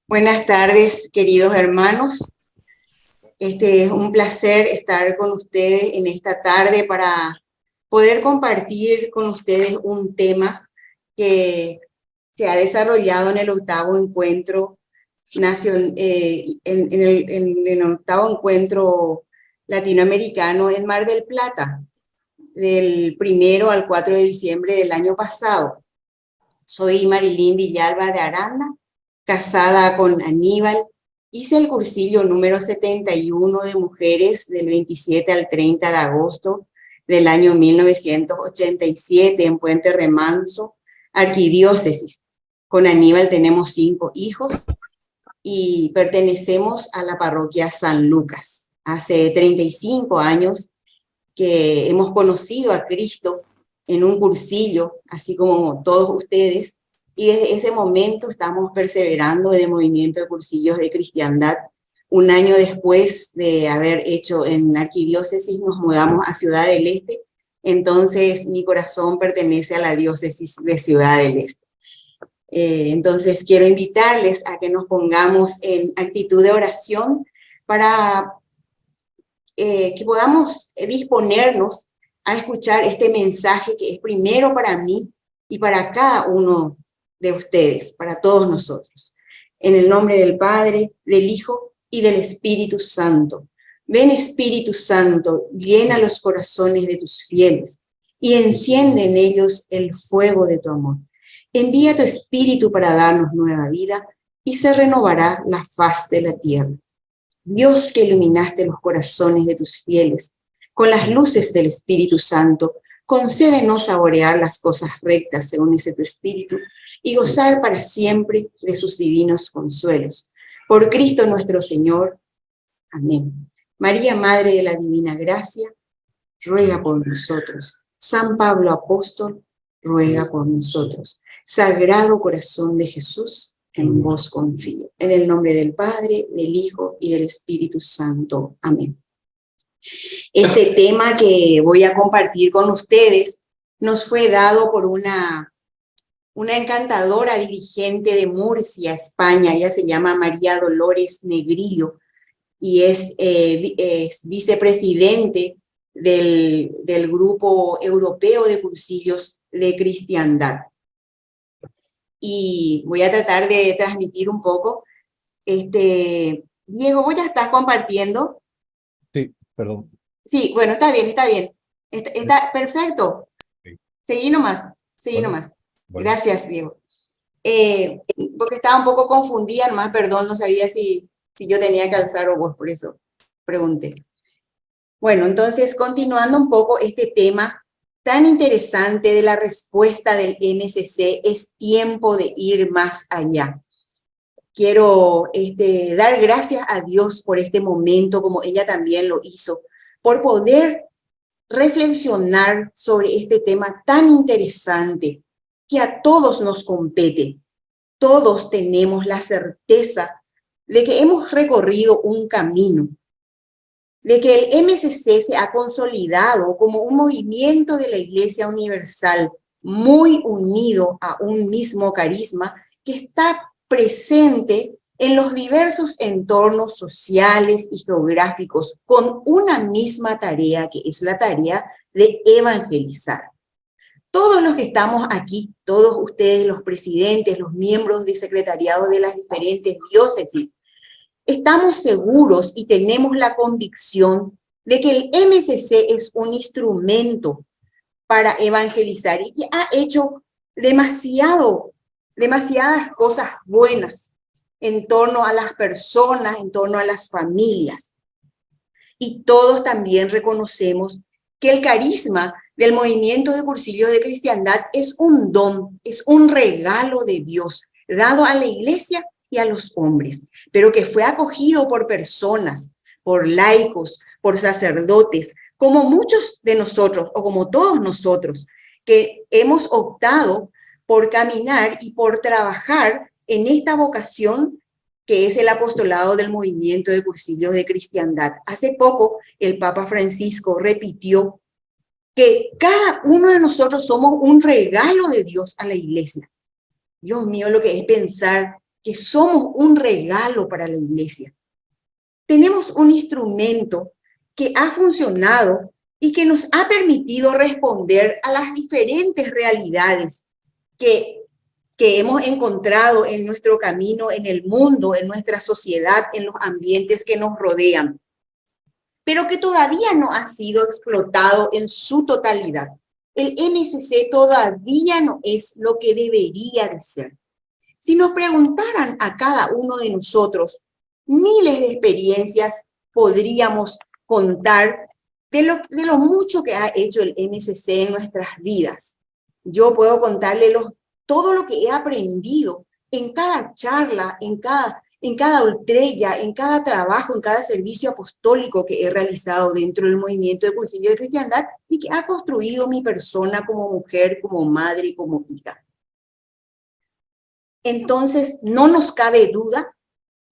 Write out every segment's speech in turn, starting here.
Buenas tardes, queridos hermanos. Es un placer estar con ustedes en esta tarde para poder compartir con ustedes un tema que se ha desarrollado en el octavo encuentro en el octavo encuentro latinoamericano en Mar del Plata, del 1 al 4 de diciembre del año pasado. Soy Marilyn Villalba de Aranda, casada con Aníbal. Hice el cursillo número 71 de mujeres del 27 al 30 de agosto del año 1987 en Puente Remanso, Arquidiócesis. Con Aníbal tenemos 5 hijos y pertenecemos a la parroquia San Lucas. Hace 35 años que hemos conocido a Cristo en un cursillo, así como todos ustedes, y desde ese momento estamos perseverando en el movimiento de cursillos de cristiandad. Un año después de haber hecho en Arquidiócesis, nos mudamos a Ciudad del Este, entonces mi corazón pertenece a la diócesis de Ciudad del Este. Entonces quiero invitarles a que nos pongamos en actitud de oración para que podamos disponernos a escuchar este mensaje que es primero para mí y para cada uno de ustedes, para todos nosotros. En el nombre del Padre, del Hijo y del Espíritu Santo. Ven, Espíritu Santo, llena los corazones de tus fieles y enciende en ellos el fuego de tu amor. Envía tu Espíritu para darnos nueva vida y se renovará la faz de la tierra. Dios, que iluminaste los corazones de tus fieles con las luces del Espíritu Santo, concédenos saborear las cosas rectas según ese tu Espíritu y gozar para siempre de sus divinos consuelos. Por Cristo nuestro Señor. Amén. María, Madre de la Divina Gracia, ruega por nosotros. San Pablo Apóstol, ruega por nosotros. Sagrado Corazón de Jesús, en vos confío. En el nombre del Padre, del Hijo y del Espíritu Santo. Amén. Este tema que voy a compartir con ustedes nos fue dado por una encantadora dirigente de Murcia, España. Ella se llama María Dolores Negrillo y es vicepresidente del Grupo Europeo de Cursillos de Cristiandad. Y voy a tratar de transmitir un poco. Diego, ¿vos ya estás compartiendo? Sí, perdón. Sí, bueno, está bien, está bien. Está perfecto. Sí. Seguí nomás, seguí Bueno, nomás. bueno. Gracias, Diego. Porque estaba un poco confundida, nomás, perdón, no sabía si yo tenía que alzar o vos, por eso pregunté. Bueno, entonces, continuando un poco este tema tan interesante de la respuesta del MCC, es tiempo de ir más allá. Quiero dar gracias a Dios por este momento, como ella también lo hizo, por poder reflexionar sobre este tema tan interesante que a todos nos compete. Todos tenemos la certeza de que hemos recorrido un camino, de que el MCC se ha consolidado como un movimiento de la Iglesia Universal muy unido a un mismo carisma que está presente en los diversos entornos sociales y geográficos con una misma tarea, que es la tarea de evangelizar. Todos los que estamos aquí, todos ustedes, los presidentes, los miembros de secretariado de las diferentes diócesis, estamos seguros y tenemos la convicción de que el MCC es un instrumento para evangelizar y que ha hecho demasiadas cosas buenas en torno a las personas, en torno a las familias. Y todos también reconocemos que el carisma del movimiento de cursillos de cristiandad es un don, es un regalo de Dios dado a la iglesia y a los hombres, pero que fue acogido por personas, por laicos, por sacerdotes, como muchos de nosotros o como todos nosotros, que hemos optado por caminar y por trabajar en esta vocación que es el apostolado del movimiento de cursillos de cristiandad. Hace poco el Papa Francisco repitió que cada uno de nosotros somos un regalo de Dios a la iglesia. Dios mío, lo que es pensar que somos un regalo para la iglesia. Tenemos un instrumento que ha funcionado y que nos ha permitido responder a las diferentes realidades que hemos encontrado en nuestro camino, en el mundo, en nuestra sociedad, en los ambientes que nos rodean, pero que todavía no ha sido explotado en su totalidad. El MSC todavía no es lo que debería de ser. Si nos preguntaran a cada uno de nosotros, miles de experiencias podríamos contar de lo mucho que ha hecho el MSC en nuestras vidas. Yo puedo contarle todo lo que he aprendido en cada charla, en cada ultrella, en cada trabajo, en cada servicio apostólico que he realizado dentro del movimiento de Cursillos de Cristiandad y que ha construido mi persona como mujer, como madre y como hija. Entonces, no nos cabe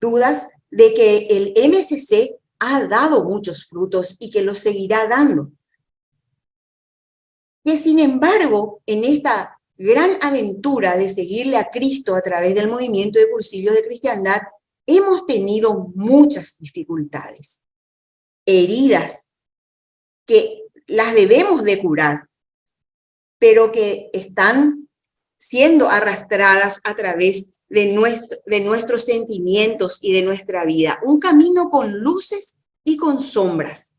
dudas de que el MSC ha dado muchos frutos y que los seguirá dando. Que sin embargo, en esta gran aventura de seguirle a Cristo a través del movimiento de Cursillos de Cristiandad, hemos tenido muchas dificultades, heridas que las debemos de curar, pero que están siendo arrastradas a través de nuestros sentimientos y de nuestra vida. Un camino con luces y con sombras,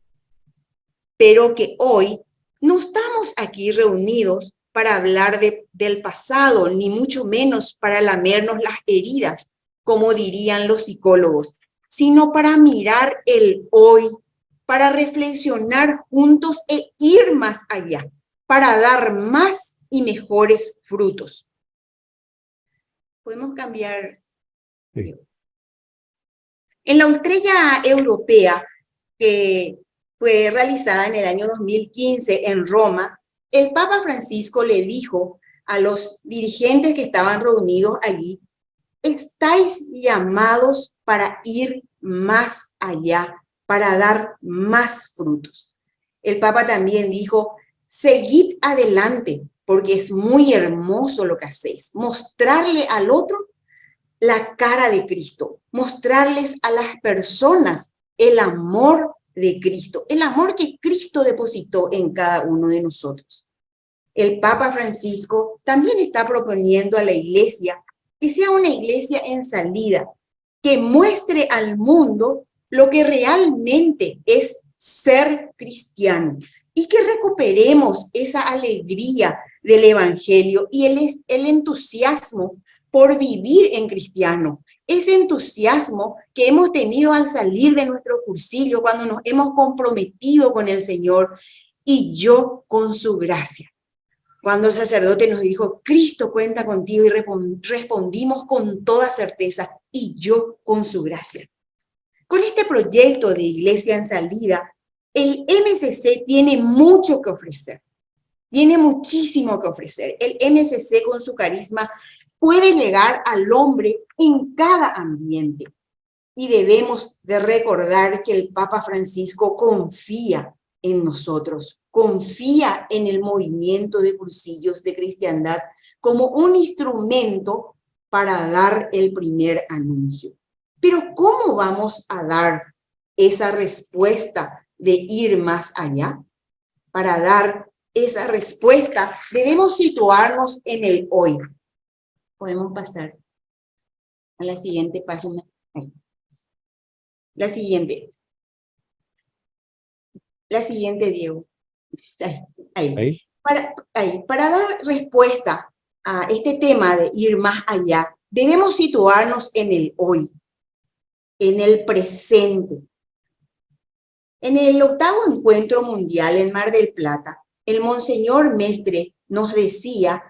pero que hoy no estamos aquí reunidos para hablar del pasado, ni mucho menos para lamernos las heridas, como dirían los psicólogos, sino para mirar el hoy, para reflexionar juntos e ir más allá, para dar más y mejores frutos. Podemos cambiar. Sí. En la ultrella europea, que fue realizada en el año 2015 en Roma, el Papa Francisco le dijo a los dirigentes que estaban reunidos allí: estáis llamados para ir más allá, para dar más frutos. El Papa también dijo: seguid adelante, porque es muy hermoso lo que hacéis. Mostrarle al otro la cara de Cristo, mostrarles a las personas el amor de Cristo, el amor que Cristo depositó en cada uno de nosotros. El Papa Francisco también está proponiendo a la iglesia que sea una iglesia en salida, que muestre al mundo lo que realmente es ser cristiano y que recuperemos esa alegría del evangelio y el entusiasmo por vivir en cristiano, ese entusiasmo que hemos tenido al salir de nuestro cursillo cuando nos hemos comprometido con el Señor y yo con su gracia. Cuando el sacerdote nos dijo: Cristo cuenta contigo, y respondimos con toda certeza: y yo con su gracia. Con este proyecto de Iglesia en Salida, el MSC tiene mucho que ofrecer. Tiene muchísimo que ofrecer. El MSC con su carisma puede llegar al hombre en cada ambiente. Y debemos de recordar que el Papa Francisco confía en nosotros, confía en el movimiento de Cursillos de Cristiandad como un instrumento para dar el primer anuncio. Pero ¿cómo vamos a dar esa respuesta de ir más allá? Para dar esa respuesta debemos situarnos en el hoy. Podemos pasar a la siguiente página. Ahí. La siguiente, Diego. Ahí. Para dar respuesta a este tema de ir más allá, debemos situarnos en el hoy, en el presente. En el 8º Encuentro Mundial en Mar del Plata, el Monseñor Mestre nos decía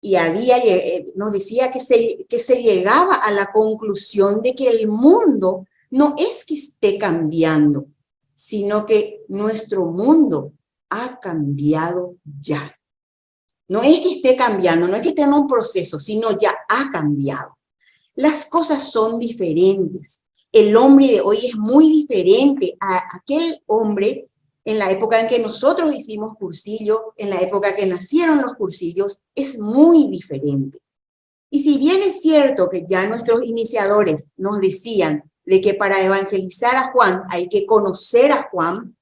que se llegaba a la conclusión de que el mundo no es que esté cambiando, sino que nuestro mundo ha cambiado ya. No es que esté cambiando, no es que esté en un proceso, sino ya ha cambiado. Las cosas son diferentes. El hombre de hoy es muy diferente a aquel hombre en la época en que nosotros hicimos cursillo, en la época que nacieron los cursillos, es muy diferente. Y si bien es cierto que ya nuestros iniciadores nos decían de que para evangelizar a Juan hay que conocer a Juan,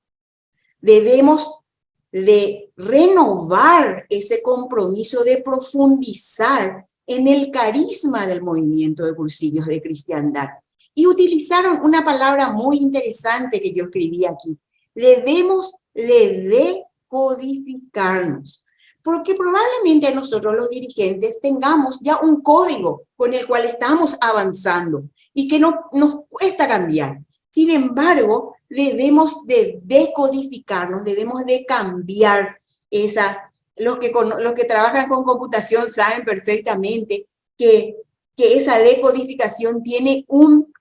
debemos de renovar ese compromiso de profundizar en el carisma del movimiento de Cursillos de Cristiandad. Y utilizaron una palabra muy interesante que yo escribí aquí. Debemos de decodificarnos, porque probablemente nosotros los dirigentes tengamos ya un código con el cual estamos avanzando y que no nos cuesta cambiar. Sin embargo, debemos de decodificarnos, debemos de cambiar esa. Los que trabajan con computación saben perfectamente que esa decodificación tiene un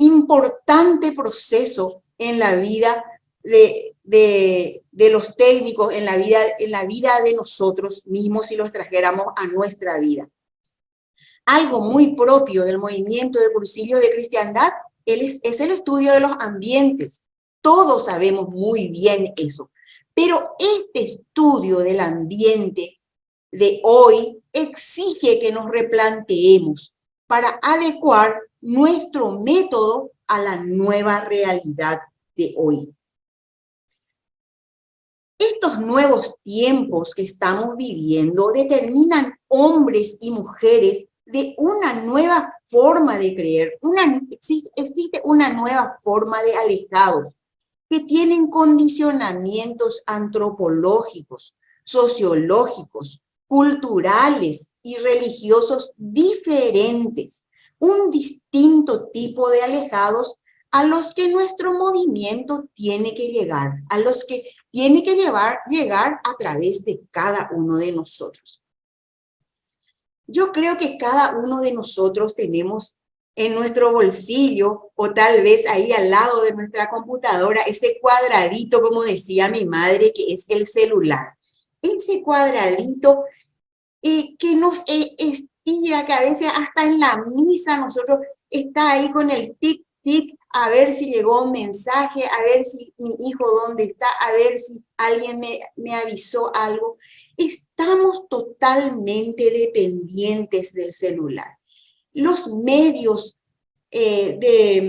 importante proceso en la vida de los técnicos, en la vida de nosotros mismos si los trajéramos a nuestra vida. Algo muy propio del movimiento de Cursillos de Cristiandad es el estudio de los ambientes. Todos sabemos muy bien eso. Pero este estudio del ambiente de hoy exige que nos replanteemos para adecuar nuestro método a la nueva realidad de hoy. Estos nuevos tiempos que estamos viviendo determinan hombres y mujeres de una nueva forma de creer. Existe una nueva forma de alejados que tienen condicionamientos antropológicos, sociológicos, culturales y religiosos diferentes. Un distinto tipo de alejados a los que nuestro movimiento tiene que llegar, a los que tiene que llegar a través de cada uno de nosotros. Yo creo que cada uno de nosotros tenemos en nuestro bolsillo o tal vez ahí al lado de nuestra computadora ese cuadradito, como decía mi madre, que es el celular. Ese cuadradito que nos estira, que a veces hasta en la misa nosotros está ahí con el tic-tic, a ver si llegó un mensaje, a ver si mi hijo dónde está, a ver si alguien me avisó algo. Estamos totalmente dependientes del celular. Los medios el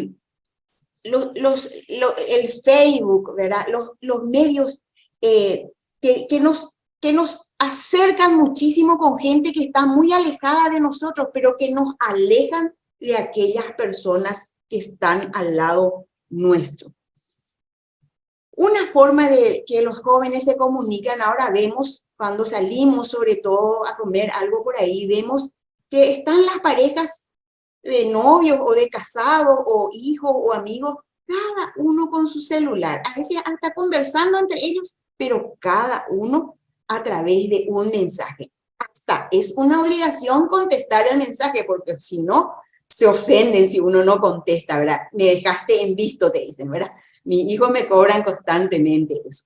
Facebook, ¿verdad? Los medios que nos acercan muchísimo con gente que está muy alejada de nosotros, pero que nos alejan de aquellas personas que están al lado nuestro. Una forma de que los jóvenes se comunican, ahora vemos cuando salimos sobre todo a comer algo por ahí, vemos que están las parejas de novios o de casados o hijos o amigos, cada uno con su celular, a veces hasta conversando entre ellos, pero cada uno a través de un mensaje. Hasta es una obligación contestar el mensaje, porque si no, se ofenden si uno no contesta, ¿verdad? Me dejaste en visto, te dicen, ¿verdad? Mis hijos me cobran constantemente eso.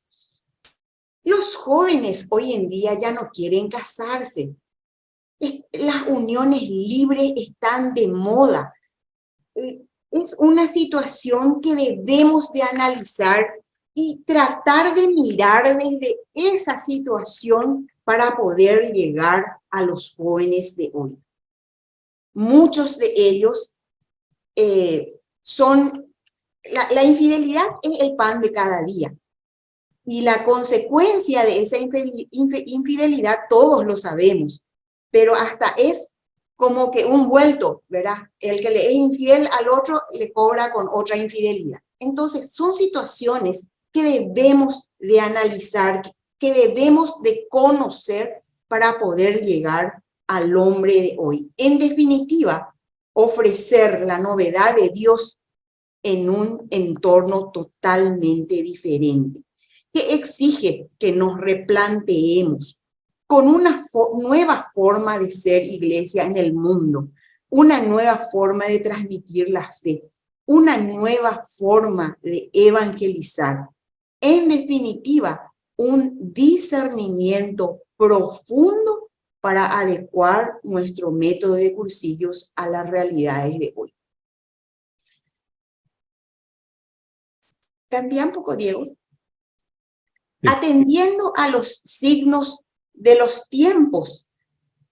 Los jóvenes hoy en día ya no quieren casarse. Las uniones libres están de moda. Es una situación que debemos de analizar y tratar de mirar desde esa situación para poder llegar a los jóvenes de hoy. Muchos de ellos la infidelidad es el pan de cada día. Y la consecuencia de esa infidelidad todos lo sabemos, pero hasta es como que un vuelto, ¿verdad? El que le es infiel al otro le cobra con otra infidelidad. Entonces, son situaciones que debemos de analizar, que debemos de conocer para poder llegar al hombre de hoy. En definitiva, ofrecer la novedad de Dios en un entorno totalmente diferente, que exige que nos replanteemos con una nueva forma de ser iglesia en el mundo, una nueva forma de transmitir la fe, una nueva forma de evangelizar. En definitiva, un discernimiento profundo para adecuar nuestro método de cursillos a las realidades de hoy. Cambia un poco, Diego. Sí. Atendiendo a los signos de los tiempos,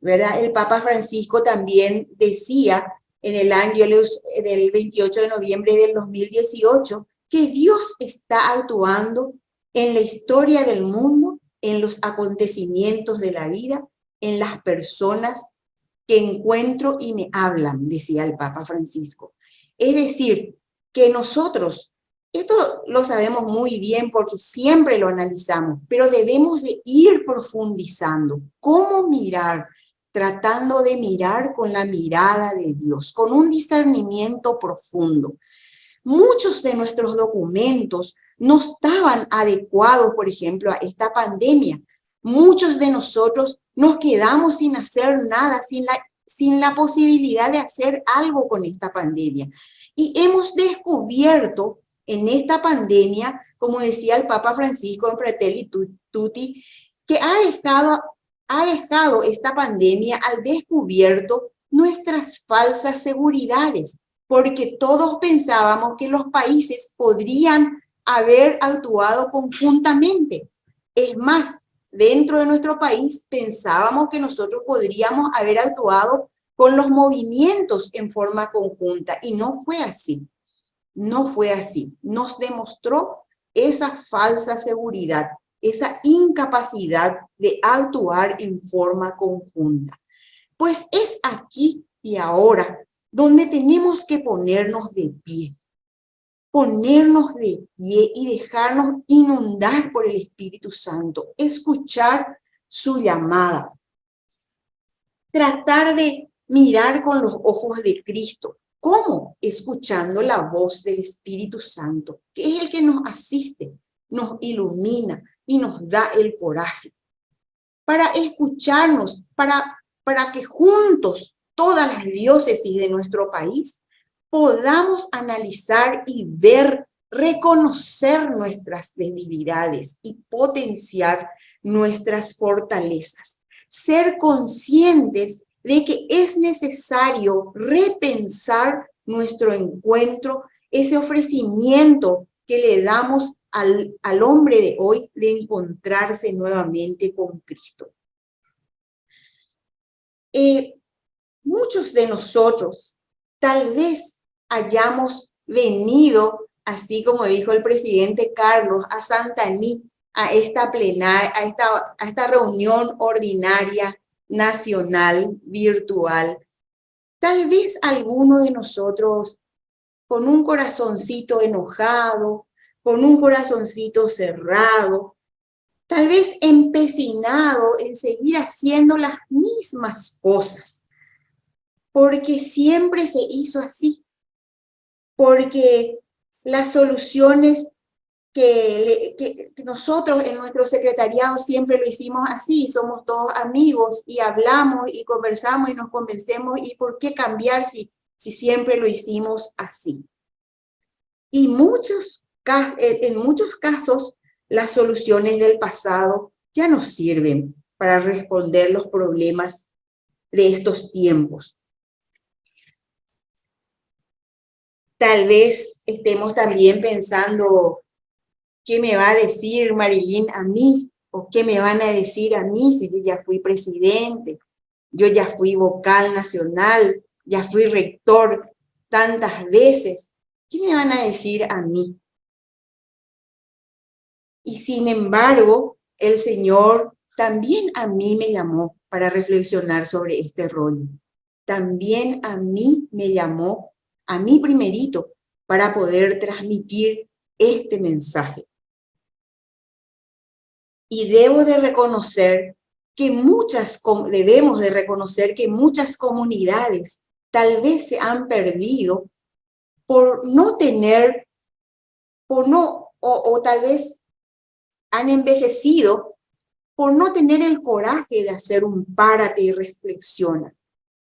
¿verdad? El Papa Francisco también decía en el Ángelus del 28 de noviembre del 2018 que Dios está actuando en la historia del mundo, en los acontecimientos de la vida, en las personas que encuentro y me hablan, decía el Papa Francisco. Es decir, que nosotros, esto lo sabemos muy bien porque siempre lo analizamos, pero debemos de ir profundizando. ¿Cómo mirar? Tratando de mirar con la mirada de Dios, con un discernimiento profundo. Muchos de nuestros documentos no estaban adecuados, por ejemplo, a esta pandemia. Muchos de nosotros nos quedamos sin hacer nada, sin la posibilidad de hacer algo con esta pandemia. Y hemos descubierto en esta pandemia, como decía el Papa Francisco en Fratelli Tutti, que ha dejado esta pandemia al descubierto nuestras falsas seguridades, porque todos pensábamos que los países podrían haber actuado conjuntamente. Es más, dentro de nuestro país pensábamos que nosotros podríamos haber actuado con los movimientos en forma conjunta, y no fue así. No fue así. Nos demostró esa falsa seguridad, esa incapacidad de actuar en forma conjunta. Pues es aquí y ahora donde tenemos que ponernos de pie y dejarnos inundar por el Espíritu Santo, escuchar su llamada, tratar de mirar con los ojos de Cristo. ¿Cómo? Escuchando la voz del Espíritu Santo, que es el que nos asiste, nos ilumina y nos da el coraje para escucharnos, para que juntos, todas las diócesis de nuestro país, podamos analizar y ver, reconocer nuestras debilidades y potenciar nuestras fortalezas. Ser conscientes de que es necesario repensar nuestro encuentro, ese ofrecimiento que le damos al hombre de hoy de encontrarse nuevamente con Cristo. Muchos de nosotros tal vez hayamos venido, así como dijo el presidente Carlos, a Santaní, a esta a esta reunión ordinaria nacional virtual. Tal vez alguno de nosotros con un corazoncito enojado, con un corazoncito cerrado, tal vez empecinado en seguir haciendo las mismas cosas, porque siempre se hizo así, porque las soluciones que nosotros en nuestro secretariado siempre lo hicimos así, somos todos amigos y hablamos y conversamos y nos convencemos, ¿y por qué cambiar si siempre lo hicimos así? Y en muchos casos, las soluciones del pasado ya no sirven para responder los problemas de estos tiempos. Tal vez estemos también pensando, ¿qué me va a decir Marilyn a mí? ¿O qué me van a decir a mí si yo ya fui presidente? Yo ya fui vocal nacional, ya fui rector tantas veces. ¿Qué me van a decir a mí? Y sin embargo, el Señor también a mí me llamó para reflexionar sobre este rol. También a mí me llamó, a mí primerito, para poder transmitir este mensaje. Y debemos de reconocer que muchas comunidades tal vez se han perdido por no tener, o tal vez han envejecido por no tener el coraje de hacer un párate y reflexiona,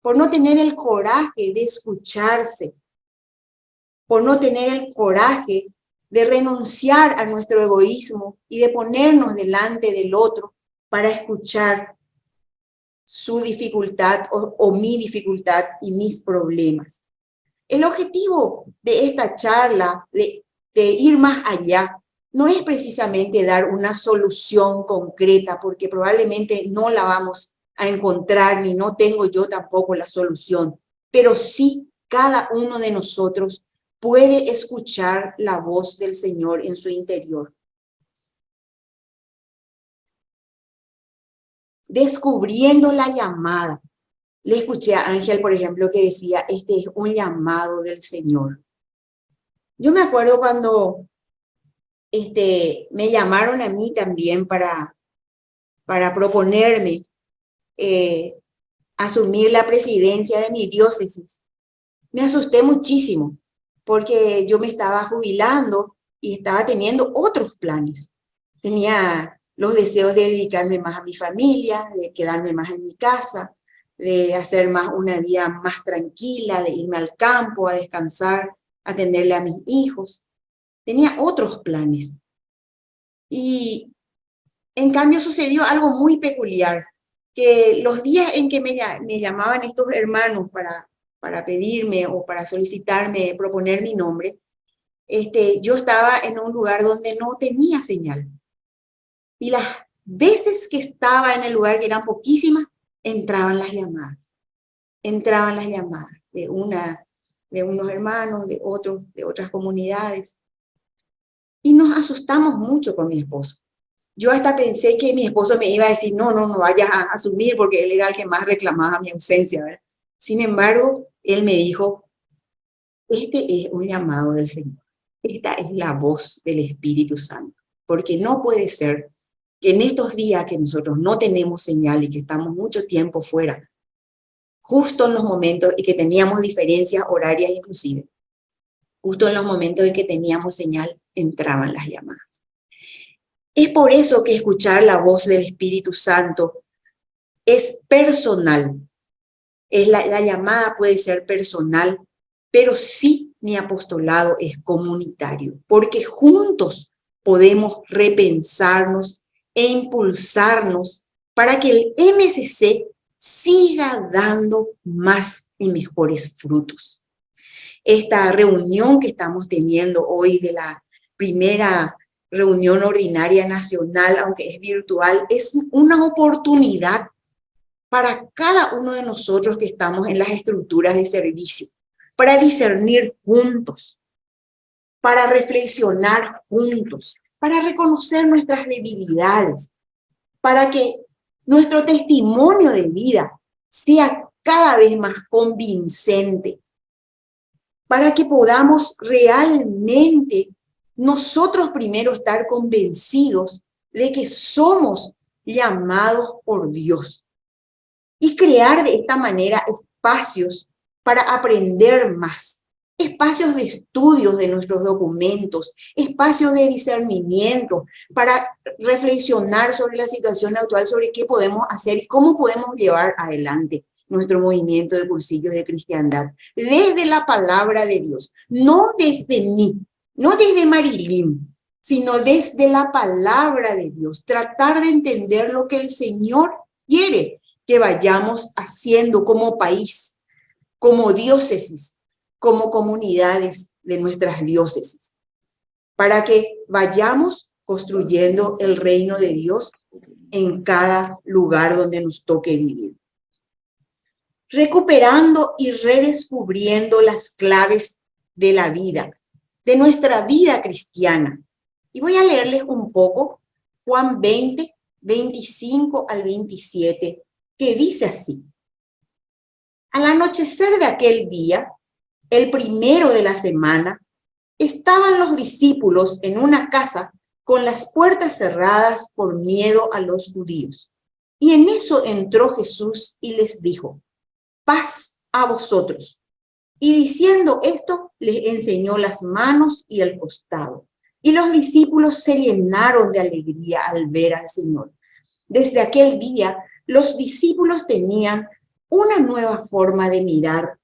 por no tener el coraje de escucharse, por no tener el coraje de renunciar a nuestro egoísmo y de ponernos delante del otro para escuchar su dificultad o mi dificultad y mis problemas. El objetivo de esta charla, de ir más allá, no es precisamente dar una solución concreta, porque probablemente no la vamos a encontrar, ni no tengo yo tampoco la solución, pero sí cada uno de nosotros puede escuchar la voz del Señor en su interior. Descubriendo la llamada. Le escuché a Ángel, por ejemplo, que decía, este es un llamado del Señor. Yo me acuerdo cuando me llamaron a mí también para proponerme asumir la presidencia de mi diócesis. Me asusté muchísimo porque yo me estaba jubilando y estaba teniendo otros planes. Tenía los deseos de dedicarme más a mi familia, de quedarme más en mi casa, de hacer más una vida más tranquila, de irme al campo a descansar, a atenderle a mis hijos. Tenía otros planes. Y en cambio sucedió algo muy peculiar, que los días en que me llamaban estos hermanos para pedirme o para solicitarme, proponer mi nombre, yo estaba en un lugar donde no tenía señal. Y las veces que estaba en el lugar, que eran poquísimas, entraban las llamadas. Entraban las llamadas de unos hermanos, de otros, de otras comunidades. Y nos asustamos mucho con mi esposo. Yo hasta pensé que mi esposo me iba a decir, no vayas a asumir, porque él era el que más reclamaba mi ausencia, ¿verdad? Sin embargo, él me dijo, este es un llamado del Señor. Esta es la voz del Espíritu Santo. Porque no puede ser que en estos días que nosotros no tenemos señal y que estamos mucho tiempo fuera, justo en los momentos y que teníamos diferencias horarias inclusive, justo en los momentos en que teníamos señal, entraban las llamadas. Es por eso que escuchar la voz del Espíritu Santo es personal. La llamada puede ser personal, pero sí mi apostolado es comunitario, porque juntos podemos repensarnos e impulsarnos para que el MCC siga dando más y mejores frutos. Esta reunión que estamos teniendo hoy de la primera reunión ordinaria nacional, aunque es virtual, es una oportunidad para cada uno de nosotros que estamos en las estructuras de servicio, para discernir juntos, para reflexionar juntos, para reconocer nuestras debilidades, para que nuestro testimonio de vida sea cada vez más convincente, para que podamos realmente nosotros primero estar convencidos de que somos llamados por Dios y crear de esta manera espacios para aprender más, espacios de estudios de nuestros documentos, espacios de discernimiento para reflexionar sobre la situación actual, sobre qué podemos hacer y cómo podemos llevar adelante nuestro movimiento de cursillos de cristiandad, desde la palabra de Dios, no desde mí, no desde Marilyn, sino desde la palabra de Dios, tratar de entender lo que el Señor quiere que vayamos haciendo como país, como diócesis, como comunidades de nuestras diócesis, para que vayamos construyendo el reino de Dios en cada lugar donde nos toque vivir. Recuperando y redescubriendo las claves de la vida, de nuestra vida cristiana. Y voy a leerles un poco Juan 20, 25 al 27, que dice así: al anochecer de aquel día, el primero de la semana, estaban los discípulos en una casa con las puertas cerradas por miedo a los judíos. Y en eso entró Jesús y les dijo: paz a vosotros. Y diciendo esto, les enseñó las manos y el costado. Y los discípulos se llenaron de alegría al ver al Señor. Desde aquel día, los discípulos tenían una nueva forma de mirar,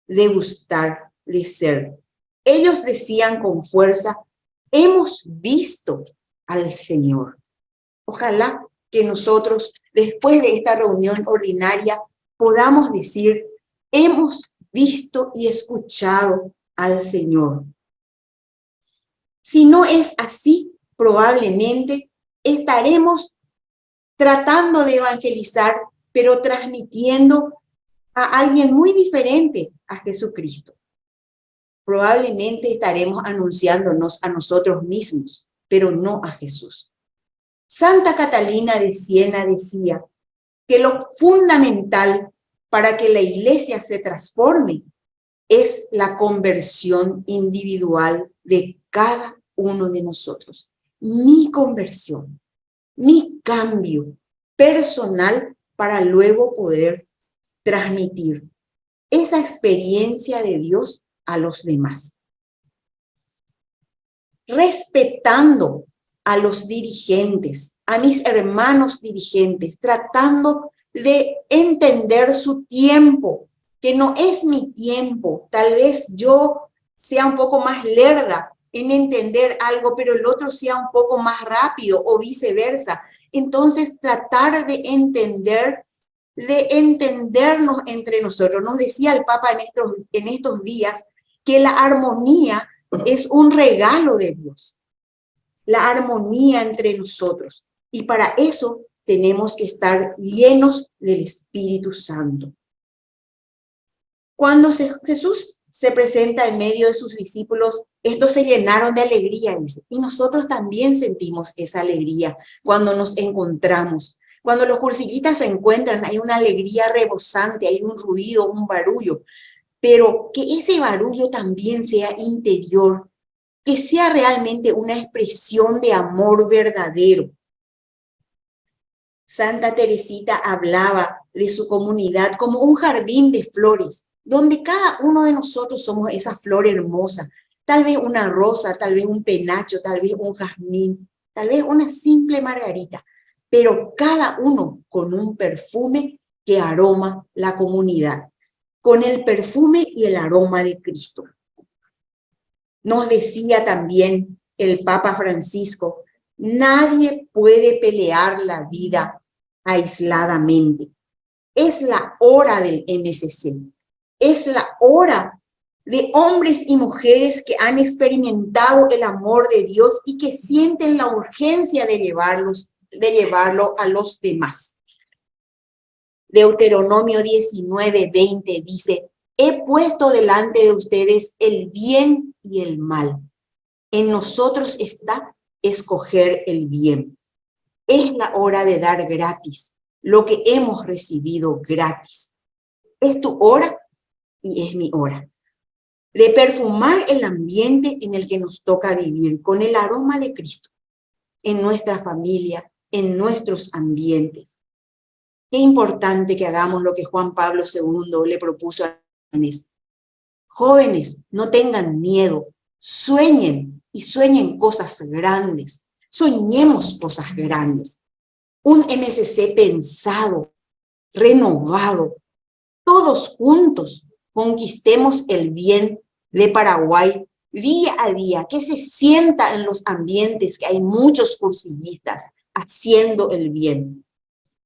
de gustar, de ser. Ellos decían con fuerza: hemos visto al Señor. Ojalá que nosotros, después de esta reunión ordinaria, podamos decir: hemos visto y escuchado al Señor. Si no es así, probablemente estaremos tratando de evangelizar, pero transmitiendo a alguien muy diferente a Jesucristo. Probablemente estaremos anunciándonos a nosotros mismos, pero no a Jesús. Santa Catalina de Siena decía que lo fundamental para que la iglesia se transforme es la conversión individual de cada uno de nosotros. Mi conversión, mi cambio personal para luego poder transmitir esa experiencia de Dios a los demás. Respetando a los dirigentes, a mis hermanos dirigentes, tratando de entender su tiempo, que no es mi tiempo. Tal vez yo sea un poco más lerda en entender algo, pero el otro sea un poco más rápido o viceversa. Entonces, tratar de entendernos entre nosotros. Nos decía el Papa en estos días que la armonía es un regalo de Dios. La armonía entre nosotros. Y para eso tenemos que estar llenos del Espíritu Santo. Cuando Jesús se presenta en medio de sus discípulos, estos se llenaron de alegría, dice, y nosotros también sentimos esa alegría cuando nos encontramos. Cuando los cursillistas se encuentran, hay una alegría rebosante, hay un ruido, un barullo, pero que ese barullo también sea interior, que sea realmente una expresión de amor verdadero. Santa Teresita hablaba de su comunidad como un jardín de flores, donde cada uno de nosotros somos esa flor hermosa, tal vez una rosa, tal vez un penacho, tal vez un jazmín, tal vez una simple margarita, pero cada uno con un perfume que aroma la comunidad, con el perfume y el aroma de Cristo. Nos decía también el Papa Francisco, nadie puede pelear la vida aisladamente. Es la hora del MCC. Es la hora de hombres y mujeres que han experimentado el amor de Dios y que sienten la urgencia de llevarlo a los demás. Deuteronomio 19:20 dice, he puesto delante de ustedes el bien y el mal. En nosotros está escoger el bien. Es la hora de dar gratis lo que hemos recibido gratis. Es tu hora y es mi hora. De perfumar el ambiente en el que nos toca vivir con el aroma de Cristo en nuestra familia, en nuestros ambientes. Qué importante que hagamos lo que Juan Pablo II le propuso a los jóvenes. Jóvenes, no tengan miedo, sueñen y sueñen cosas grandes. Soñemos cosas grandes. Un MCC pensado, renovado. Todos juntos conquistemos el bien de Paraguay día a día, que se sienta en los ambientes que hay muchos cursillistas haciendo el bien.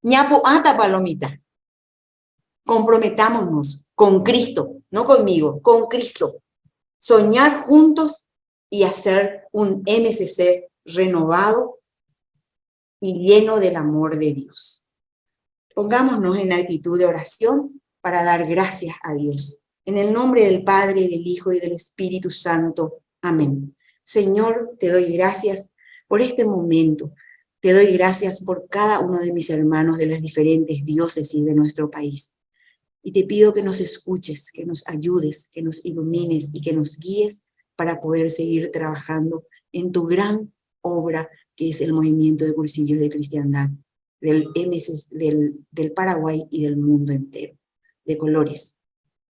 Ñapo ata palomita. Comprometámonos con Cristo, no conmigo, con Cristo. Soñar juntos y hacer un MCC renovado y lleno del amor de Dios. Pongámonos en actitud de oración para dar gracias a Dios. En el nombre del Padre, del Hijo y del Espíritu Santo. Amén. Señor, te doy gracias por este momento. Te doy gracias por cada uno de mis hermanos de las diferentes diócesis de nuestro país. Y te pido que nos escuches, que nos ayudes, que nos ilumines y que nos guíes para poder seguir trabajando en tu gran obra que es el movimiento de cursillos de cristiandad del Paraguay y del mundo entero, de colores.